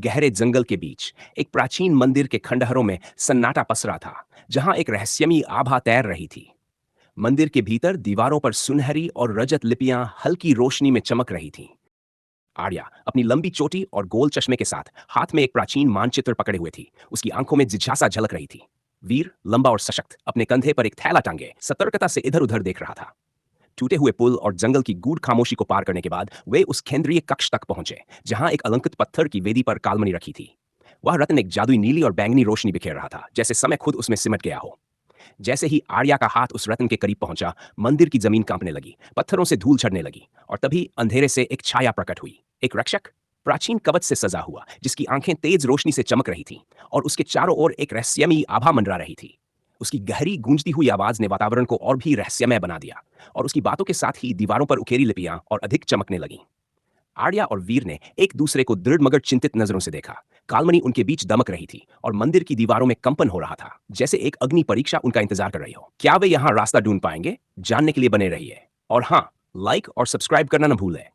गहरे जंगल के बीच एक प्राचीन मंदिर के खंडहरों में सन्नाटा पसरा था, जहां एक रहस्यमयी आभा तैर रही थी। मंदिर के भीतर दीवारों पर सुनहरी और रजत लिपियां हल्की रोशनी में चमक रही थीं। आर्या अपनी लंबी चोटी और गोल चश्मे के साथ हाथ में एक प्राचीन मानचित्र पकड़े हुए थी। उसकी आंखों में जिज्ञासा झलक रही थी। वीर, लंबा और सशक्त, अपने कंधे पर एक थैला टांगे सतर्कता से इधर उधर देख रहा था। टूटे हुए पुल और जंगल की गूढ़ खामोशी को पार करने के बाद वे उस केंद्रीय कक्ष तक पहुंचे, जहां एक अलंकृत पत्थर की वेदी पर कालमणि रखी थी। वह रत्न एक जादुई नीली और बैंगनी रोशनी बिखेर रहा था, जैसे समय खुद उसमें सिमट गया हो। जैसे ही आर्या का हाथ उस रत्न के करीब पहुंचा, मंदिर की जमीन कांपने लगी, पत्थरों से धूल झड़ने लगी, और तभी अंधेरे से एक छाया प्रकट हुई। एक रक्षक, प्राचीन कवच से सजा हुआ, जिसकी आंखें तेज रोशनी से चमक रही थीं, और उसके चारों ओर एक रहस्यमयी आभा मंडरा रही थी। उसकी गहरी गूंजती हुई आवाज ने वातावरण को और भी रहस्यमय बना दिया, और उसकी बातों के साथ ही दीवारों पर उकेरी लिपियां और अधिक चमकने लगीं। आर्या और वीर ने एक दूसरे को दृढ़ मगर चिंतित नजरों से देखा। कालमणि उनके बीच दमक रही थी, और मंदिर की दीवारों में कंपन हो रहा था, जैसे एक अग्नि परीक्षा उनका इंतजार कर रही हो। क्या वे यहाँ रास्ता ढूंढ पाएंगे? जानने के लिए बने रहिए। और हाँ, लाइक और सब्सक्राइब करना न भूलें।